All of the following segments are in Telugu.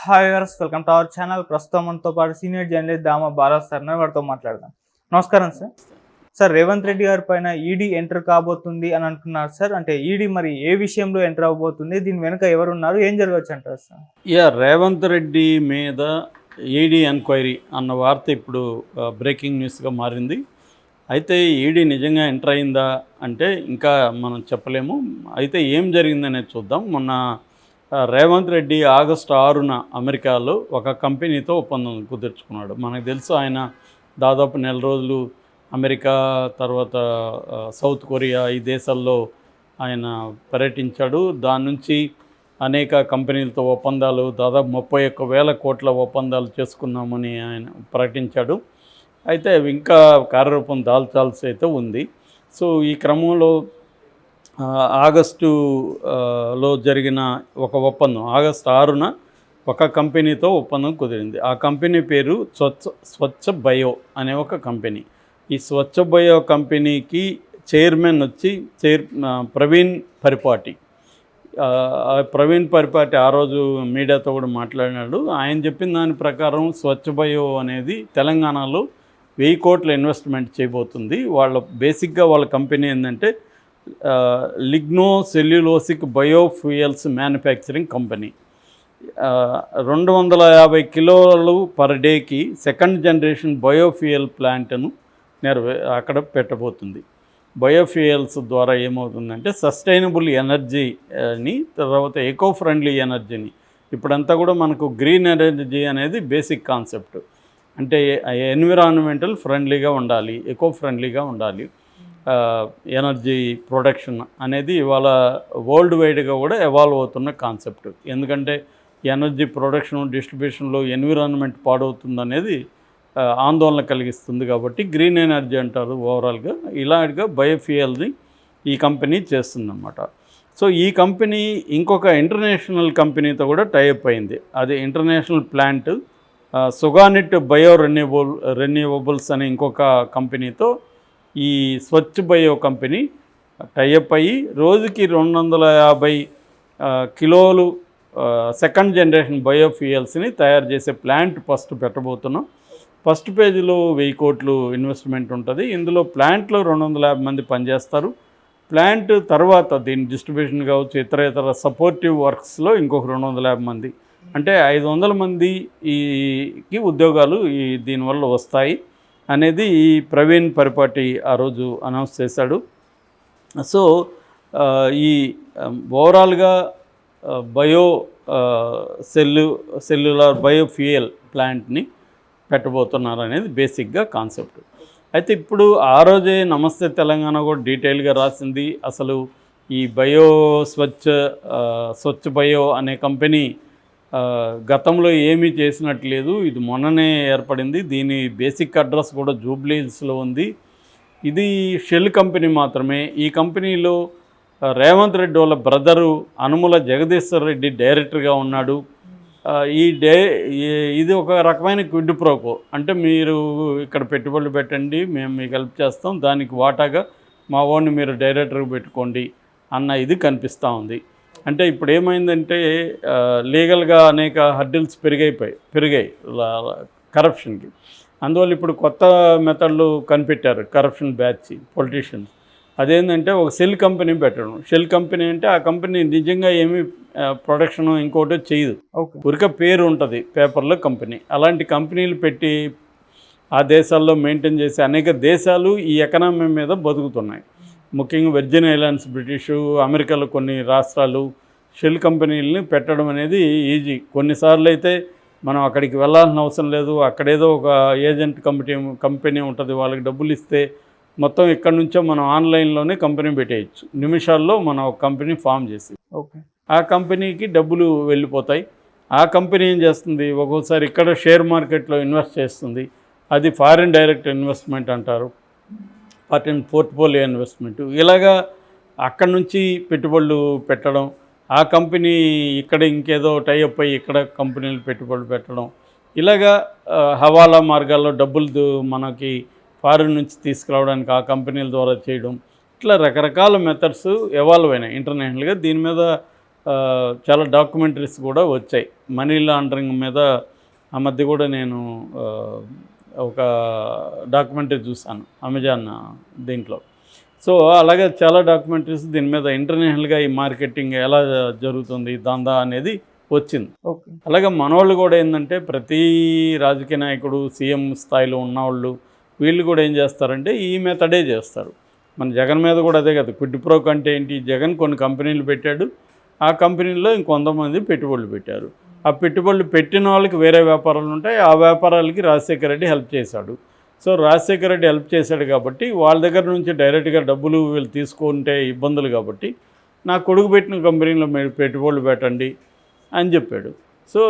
Hi viewers, welcome to our channel. ప్రస్తుతం మనతో పాటు సీనియర్ జర్నలిస్ట్ దామ బాలాజ్ సార్ వారితో మాట్లాడదాం. నమస్కారం సార్. సార్, రేవంత్ రెడ్డి గారి పైన ఈడీ ఎంటర్ కాబోతుంది అని అంటున్నారు సార్. అంటే ఈడీ మరి ఏ విషయంలో ఎంటర్ అవబోతుంది, దీని వెనుక ఎవరున్నారు, ఏం జరగవచ్చు అంటారు సార్? రేవంత్ రెడ్డి మీద ఈడీ ఎంక్వైరీ అన్న వార్త ఇప్పుడు బ్రేకింగ్ న్యూస్గా మారింది. అయితే ఈడీ నిజంగా ఎంటర్ అయిందా అంటే ఇంకా మనం చెప్పలేము. అయితే ఏం జరిగిందనేది చూద్దాం. మొన్న రేవంత్ రెడ్డి ఆగస్టు 6న అమెరికాలో ఒక కంపెనీతో ఒప్పందం కుదుర్చుకున్నాడు. మనకు తెలుసు ఆయన దాదాపు నెల రోజులు అమెరికా, తర్వాత సౌత్ కొరియా, ఈ దేశాల్లో ఆయన పర్యటించాడు. దాని నుంచి అనేక కంపెనీలతో ఒప్పందాలు, దాదాపు 31,000 కోట్ల ఒప్పందాలు చేసుకున్నామని ఆయన ప్రకటించాడు. అయితే అవి ఇంకా కార్యరూపం దాల్చాల్సి అయితే ఉంది. సో ఈ క్రమంలో ఆగస్టులో జరిగిన ఒక ఒప్పందం, ఆగస్టు 6న ఒక కంపెనీతో ఒప్పందం కుదిరింది. ఆ కంపెనీ పేరు స్వచ్ఛ బయో అనే ఒక కంపెనీ. ఈ స్వచ్ఛ బయో కంపెనీకి చైర్మన్ వచ్చి ప్రవీణ్ పరిపాటి. ప్రవీణ్ పరిపాటి ఆ రోజు మీడియాతో కూడా మాట్లాడినాడు. ఆయన చెప్పిన దాని ప్రకారం స్వచ్ఛ బయో అనేది తెలంగాణలో 1000 కోట్ల ఇన్వెస్ట్మెంట్ చేయబోతుంది. బేసిక్గా వాళ్ళ కంపెనీ ఏంటంటే లిగ్నో సెల్యులోసిక్ బయోఫ్యూయల్స్ మ్యానుఫ్యాక్చరింగ్ కంపెనీ. 250 కిలోలు పర్ డేకి సెకండ్ జనరేషన్ బయోఫ్యూయల్ ప్లాంట్ను అక్కడ పెట్టబోతుంది. బయోఫ్యూయల్స్ ద్వారా ఏమవుతుందంటే సస్టైనబుల్ ఎనర్జీని, తర్వాత ఎకో ఫ్రెండ్లీ ఎనర్జీని, ఇప్పుడంతా కూడా మనకు గ్రీన్ ఎనర్జీ అనేది బేసిక్ కాన్సెప్ట్. అంటే ఎన్విరాన్మెంటల్ ఫ్రెండ్లీగా ఉండాలి, ఎకో ఫ్రెండ్లీగా ఉండాలి. ఎనర్జీ ప్రొడక్షన్ అనేది ఇవాళ వరల్డ్ వైడ్గా కూడా ఎవాల్వ్ అవుతున్న కాన్సెప్ట్. ఎందుకంటే ఎనర్జీ ప్రొడక్షన్, డిస్ట్రిబ్యూషన్లో ఎన్విరాన్మెంట్ పాడవుతుందనేది ఆందోళన కలిగిస్తుంది. కాబట్టి గ్రీన్ ఎనర్జీ అంటారు ఓవరాల్గా. ఇలాంటిగా బయోఫ్యూయల్ని ఈ కంపెనీ చేస్తుందన్నమాట. సో ఈ కంపెనీ ఇంకొక ఇంటర్నేషనల్ కంపెనీతో కూడా టైఅప్ అయింది. అది ఇంటర్నేషనల్ ప్లాంట్ సుగానిట్ బయో రెన్యూవబుల్స్ అనే ఇంకొక కంపెనీతో ఈ స్వచ్ఛ బయో కంపెనీ టైఅప్ అయ్యి రోజుకి 250 కిలోలు సెకండ్ జనరేషన్ బయోఫ్యూయల్స్ని తయారు చేసే ప్లాంట్ ఫస్ట్ పెట్టబోతున్నాం. ఫస్ట్ పేజీలో 1000 కోట్లు ఇన్వెస్ట్మెంట్ ఉంటుంది. ఇందులో ప్లాంట్లో 250 మంది పనిచేస్తారు. ప్లాంట్ తర్వాత దీని డిస్ట్రిబ్యూషన్ కావచ్చు, ఇతర సపోర్టివ్ వర్క్స్లో ఇంకొక 250 మంది, అంటే 500 మందికి ఉద్యోగాలు దీనివల్ల వస్తాయి అనేది ఈ ప్రవీణ్ పరిపాటి ఆ రోజు అనౌన్స్ చేశాడు. సో ఈ ఓవరాల్గా బయో సెల్యులార్ బయోఫ్యూయల్ ప్లాంట్ని పెట్టబోతున్నారు అనేది బేసిక్గా కాన్సెప్ట్. అయితే ఇప్పుడు ఆ రోజే నమస్తే తెలంగాణ కూడా డీటెయిల్గా రాసింది. అసలు ఈ స్వచ్ఛ బయో అనే కంపెనీ గతంలో ఏమీ చేసినట్లేదు, ఇది మొన్ననే ఏర్పడింది. దీని బేసిక్ అడ్రస్ కూడా జూబ్లీహిల్స్లో ఉంది. ఇది షెల్ కంపెనీ మాత్రమే. ఈ కంపెనీలో రేవంత్ రెడ్డి వాళ్ళ బ్రదరు అనుముల జగదీశ్వర్ రెడ్డి డైరెక్టర్గా ఉన్నాడు. ఇది ఒక రకమైన క్విడ్ ప్రోకో, అంటే మీరు ఇక్కడ పెట్టుబడులు పెట్టండి, మేము మీకు హెల్ప్ చేస్తాం, దానికి వాటాగా మా ఓన్ని మీరు డైరెక్టర్గా పెట్టుకోండి అన్న ఇది కనిపిస్తూ ఉంది. అంటే ఇప్పుడు ఏమైందంటే లీగల్గా అనేక హర్డిల్స్ పెరిగాయి కరప్షన్కి. అందువల్ల ఇప్పుడు కొత్త మెథడ్లు కనిపెట్టారు కరప్షన్ బ్యాచ్ పొలిటీషియన్స్. అదేంటంటే ఒక సెల్ కంపెనీ పెట్టడం. షెల్ కంపెనీ అంటే ఆ కంపెనీ నిజంగా ఏమీ ప్రొడక్షన్ ఇంకోటి చేయదు, ఊరికే పేరు ఉంటుంది పేపర్లో కంపెనీ. అలాంటి కంపెనీలు పెట్టి ఆ దేశాల్లో మెయింటైన్ చేసి అనేక దేశాలు ఈ ఎకనామీ మీద బతుకుతున్నాయి. ముఖ్యంగా విర్జిన్ ఐలాండ్స్, బ్రిటిషు, అమెరికాలో కొన్ని రాష్ట్రాలు షెల్ కంపెనీలని పెట్టడం అనేది ఈజీ. కొన్నిసార్లు అయితే మనం అక్కడికి వెళ్ళాల్సిన అవసరం లేదు. అక్కడేదో ఒక ఏజెంట్ కంపెనీ ఉంటుంది, వాళ్ళకి డబ్బులు ఇస్తే మొత్తం ఇక్కడ నుంచో మనం ఆన్లైన్లోనే కంపెనీ పెట్టేయచ్చు. నిమిషాల్లో మనం ఒక కంపెనీ ఫామ్ చేసి ఆ కంపెనీకి డబ్బులు వెళ్ళిపోతాయి. ఆ కంపెనీ ఏం చేస్తుంది, ఒక్కోసారి ఇక్కడ షేర్ మార్కెట్లో ఇన్వెస్ట్ చేస్తుంది. అది ఫారిన్ డైరెక్ట్ ఇన్వెస్ట్మెంట్ అంటారు, పోర్ట్ఫోలియో ఇన్వెస్ట్మెంట్. ఇలాగా అక్కడి నుంచి పెట్టుబడులు పెట్టడం, ఆ కంపెనీ ఇక్కడ ఇంకేదో టైఅప్ అయ్యి ఇక్కడ కంపెనీలు పెట్టుబడులు పెట్టడం, ఇలాగా హవాలా మార్గాల్లో డబ్బులు మనకి ఫారిన్ నుంచి తీసుకురావడానికి ఆ కంపెనీల ద్వారా చేయడం, ఇట్లా రకరకాల మెథడ్స్ ఎవాల్వ్ అయినాయి ఇంటర్నేషనల్గా. దీని మీద చాలా డాక్యుమెంటరీస్ కూడా వచ్చాయి మనీ లాండరింగ్ మీద. ఆ మధ్య కూడా నేను ఒక డాక్యుమెంటరీ చూశాను అమెజాన్ దీంట్లో. సో అలాగే చాలా డాక్యుమెంటరీస్ దీని మీద ఇంటర్నేషనల్గా ఈ మార్కెటింగ్ ఎలా జరుగుతుంది దందా అనేది వచ్చింది. ఓకే. అలాగే మనవాళ్ళు కూడా ఏంటంటే ప్రతి రాజకీయ నాయకుడు సీఎం స్థాయిలో ఉన్నవాళ్ళు వీళ్ళు కూడా ఏం చేస్తారంటే ఈ మెథడే చేస్తారు. మన జగన్ మీద కూడా అదే కదా, క్విడ్ ప్రో కంటే ఏంటి, జగన్ కొన్ని కంపెనీలు పెట్టాడు, ఆ కంపెనీల్లో ఇంకొంతమంది పెట్టుబడులు పెట్టారు. ఆ పెట్టుబడులు పెట్టిన వాళ్ళకి వేరే వ్యాపారాలు ఉంటాయి, ఆ వ్యాపారాలకి రాజశేఖర రెడ్డి హెల్ప్ చేశాడు. సో రాజశేఖర రెడ్డి హెల్ప్ చేశాడు కాబట్టి వాళ్ళ దగ్గర నుంచి డైరెక్ట్గా డబ్బులు వీళ్ళు తీసుకుంటే ఇబ్బందులు కాబట్టి నా కొడుకు పెట్టిన కంపెనీలో మీరు పెట్టుబడులు పెట్టండి అని చెప్పాడు. సో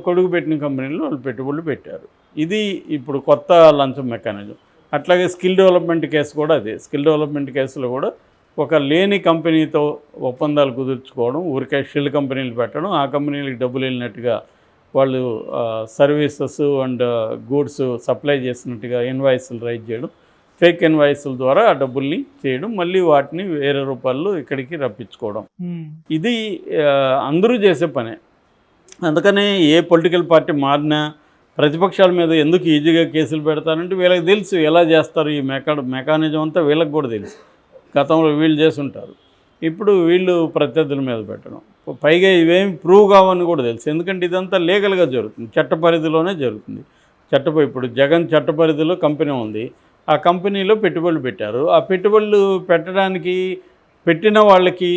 కొడుకు పెట్టిన కంపెనీలో వాళ్ళు పెట్టుబడులు పెట్టారు. ఇది ఇప్పుడు కొత్త లంచం మెకానిజం. అట్లాగే స్కిల్ డెవలప్మెంట్ కేసు కూడా అదే. స్కిల్ డెవలప్మెంట్ కేసులో కూడా ఒక లేని కంపెనీతో ఒప్పందాలు కుదుర్చుకోవడం, ఊరికే షెల్ కంపెనీలు పెట్టడం, ఆ కంపెనీలకు డబ్బులు వెళ్ళినట్టుగా వాళ్ళు సర్వీసెస్ అండ్ గూడ్స్ సప్లై చేసినట్టుగా ఇన్వాయిస్లు రైజ్ చేయడం, ఫేక్ ఇన్వాయిస్ల ద్వారా ఆ డబ్బుల్ని చేయడం, మళ్ళీ వాటిని వేరే రూపాయల్లో ఇక్కడికి రప్పించుకోవడం. ఇది అందరూ చేసే పనే. అందుకనే ఏ పొలిటికల్ పార్టీ మారినా ప్రతిపక్షాల మీద ఎందుకు ఈజీగా కేసులు పెడతారంటే వీళ్ళకి తెలుసు ఎలా చేస్తారు. ఈ మెకానిజం అంతా వీళ్ళకి కూడా తెలుసు. గతంలో వీళ్ళు చేస్తుంటారు, ఇప్పుడు వీళ్ళు ప్రత్యర్థుల మీద పెట్టడం. పైగా ఇవేమి ప్రూవ్ కావని కూడా తెలుసు, ఎందుకంటే ఇదంతా లీగల్గా జరుగుతుంది, చట్ట పరిధిలోనే జరుగుతుంది. ఇప్పుడు జగన్ చట్ట పరిధిలో కంపెనీ ఉంది, ఆ కంపెనీలో పెట్టుబడులు పెట్టారు. ఆ పెట్టుబడులు పెట్టడానికి పెట్టిన వాళ్ళకి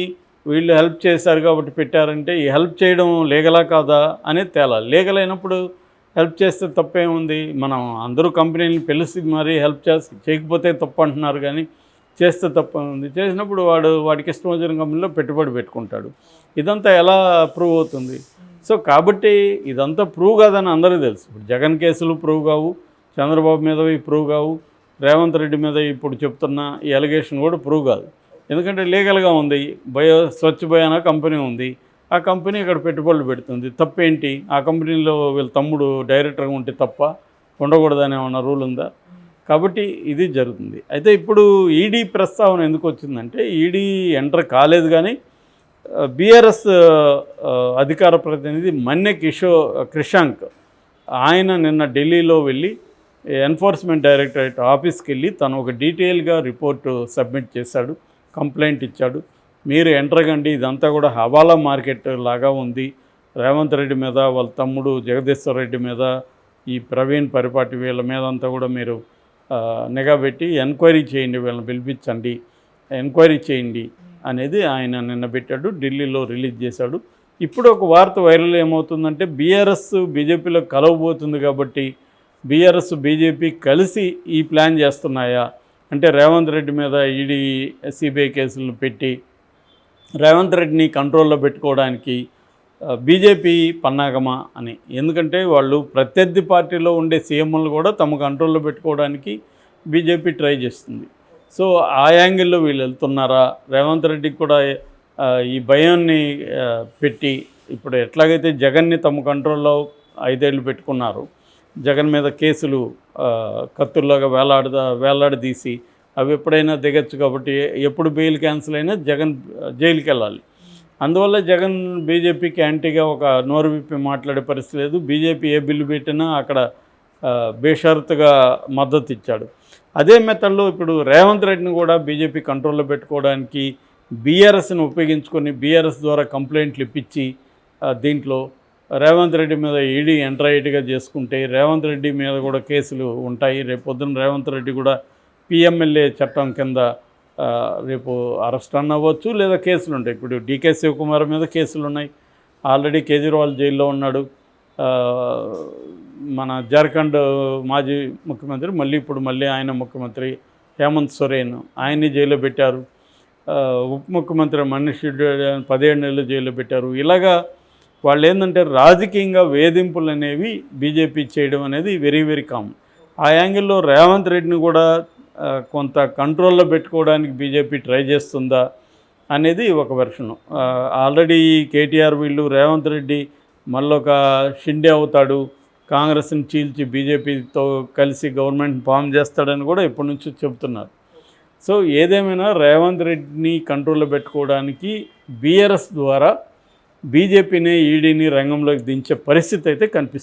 వీళ్ళు హెల్ప్ చేశారు కాబట్టి పెట్టారంటే ఈ హెల్ప్ చేయడం లీగలా కాదా అనేది తేలాలి. లీగల్ అయినప్పుడు హెల్ప్ చేస్తే తప్పేముంది? మనం అందరూ కంపెనీని పిలిచి మరీ హెల్ప్ చేయకపోతే తప్పు అంటున్నారు, కానీ చేస్తే తప్పు ఉంది. చేసినప్పుడు వాడికి ఇష్టం వచ్చిన కంపెనీలో పెట్టుబడి పెట్టుకుంటాడు. ఇదంతా ఎలా ప్రూవ్ అవుతుంది? సో కాబట్టి ఇదంతా ప్రూవ్ కాదని అందరికీ తెలుసు. ఇప్పుడు జగన్ కేసులు ప్రూవ్ కావు, చంద్రబాబు మీదవి ప్రూవ్ కావు, రేవంత్ రెడ్డి మీద ఇప్పుడు చెప్తున్న ఈ అలిగేషన్ కూడా ప్రూవ్ కాదు. ఎందుకంటే లీగల్గా ఉంది. స్వచ్ఛ భయాన కంపెనీ ఉంది, ఆ కంపెనీ ఇక్కడ పెట్టుబడులు పెడుతుంది. తప్పేంటి? ఆ కంపెనీలో వీళ్ళ తమ్ముడు డైరెక్టర్గా ఉంటే తప్ప, ఉండకూడదని ఏమన్నా రూల్ ఉందా? కాబట్టి ఇది జరుగుతుంది. అయితే ఇప్పుడు ఈడీ ప్రస్తావన ఎందుకు వచ్చిందంటే, ఈడీ ఎంటర్ కాలేదు, కానీ బీఆర్ఎస్ అధికార ప్రతినిధి మన్నె క్రిషాంక్ ఆయన నిన్న ఢిల్లీలో వెళ్ళి ఎన్ఫోర్స్మెంట్ డైరెక్టరేట్ ఆఫీస్కి వెళ్ళి తను ఒక డీటెయిల్గా రిపోర్టు సబ్మిట్ చేశాడు, కంప్లైంట్ ఇచ్చాడు. మీరు ఎంటర్ కండి, ఇదంతా కూడా హవాలా మార్కెట్ లాగా ఉంది. రేవంత్ రెడ్డి మీద, వాళ్ళ తమ్ముడు జగదీశ్వర్ రెడ్డి మీద, ఈ ప్రవీణ్ పరిపాటి వీళ్ళ మీద అంతా కూడా మీరు నిఘా పెట్టి ఎంక్వైరీ చేయండి, వీళ్ళని పిలిపించండి, ఎంక్వైరీ చేయండి అనేది ఆయన నిన్న పెట్టాడు, ఢిల్లీలో రిలీజ్ చేశాడు. ఇప్పుడు ఒక వార్త వైరల్ ఏమవుతుందంటే, బీఆర్ఎస్ బీజేపీలో కలవబోతుంది కాబట్టి బీఆర్ఎస్ బీజేపీ కలిసి ఈ ప్లాన్ చేస్తున్నాయా అంటే, రేవంత్ రెడ్డి మీద ఈడీ సిబిఐ కేసులు పెట్టి రేవంత్ రెడ్డిని కంట్రోల్లో పెట్టుకోవడానికి బీజేపీ పన్నాగమా అని. ఎందుకంటే వాళ్ళు ప్రత్యర్థి పార్టీలో ఉండే సీఎంలు కూడా తమ కంట్రోల్లో పెట్టుకోవడానికి బీజేపీ ట్రై చేస్తుంది. సో ఆ యాంగిల్లో వీళ్ళు వెళ్తున్నారా? రేవంత్ రెడ్డికి కూడా ఈ భయాన్ని పెట్టి, ఇప్పుడు ఎట్లాగైతే జగన్ని తమ కంట్రోల్లో 5 ఏళ్ళు పెట్టుకున్నారు, జగన్ మీద కేసులు కత్తుల్లాగా వేలాడదీసి అవి ఎప్పుడైనా దిగచ్చు కాబట్టి ఎప్పుడు బెయిల్ క్యాన్సిల్ అయినా జగన్ జైలుకి వెళ్ళాలి. అందువల్ల జగన్ బీజేపీకి యాంటీగా ఒక నోరు విప్పి మాట్లాడే పరిస్థితి లేదు. బీజేపీ ఏ బిల్లు పెట్టినా అక్కడ బేషరతుగా మద్దతు ఇచ్చాడు. అదే మెథడ్లో ఇప్పుడు రేవంత్ రెడ్డిని కూడా బీజేపీ కంట్రోల్లో పెట్టుకోవడానికి బీఆర్ఎస్ని ఉపయోగించుకొని బీఆర్ఎస్ ద్వారా కంప్లైంట్లు ఇప్పించి దీంట్లో రేవంత్ రెడ్డి మీద ఈడీ ఎంట్రైట్గా చేసుకుంటే రేవంత్ రెడ్డి మీద కూడా కేసులు ఉంటాయి. రేపు పొద్దున్న రేవంత్ రెడ్డి కూడా పిఎంఎల్ఏ చట్టం కింద రేపు అరెస్ట్ అవ్వచ్చు, లేదా కేసులు ఉంటాయి. ఇప్పుడు డీకే శివకుమార్ మీద కేసులు ఉన్నాయి, ఆల్రెడీ కేజ్రీవాల్ జైల్లో ఉన్నాడు. మన జార్ఖండ్ మాజీ ముఖ్యమంత్రి మళ్ళీ ఆయన ముఖ్యమంత్రి హేమంత్ సోరెన్, ఆయన్ని జైల్లో పెట్టారు. ఉప ముఖ్యమంత్రి మనీష్ సిసోడియా 17 నెలలు జైల్లో పెట్టారు. ఇలాగా వాళ్ళు ఏంటంటే రాజకీయంగా వేధింపులు అనేవి బీజేపీ చేయడం అనేది వెరీ వెరీ కామన్. ఆ యాంగిల్లో రేవంత్ రెడ్డిని కూడా కొంత కంట్రోల్లో పెట్టుకోవడానికి బీజేపీ ట్రై చేస్తుందా అనేది ఒక వెర్షను. ఆల్రెడీ కేటీఆర్ వీళ్ళు రేవంత్ రెడ్డి మళ్ళొక షిండే అవుతాడు, కాంగ్రెస్ని చీల్చి బీజేపీతో కలిసి గవర్నమెంట్ ఫామ్ చేస్తాడని కూడా ఇప్పటి నుంచి చెబుతున్నారు. సో ఏదేమైనా రేవంత్ రెడ్డిని కంట్రోల్లో పెట్టుకోవడానికి బీఆర్ఎస్ ద్వారా బీజేపీని ఈడీని రంగంలోకి దించే పరిస్థితి అయితే కనిపిస్తుంది.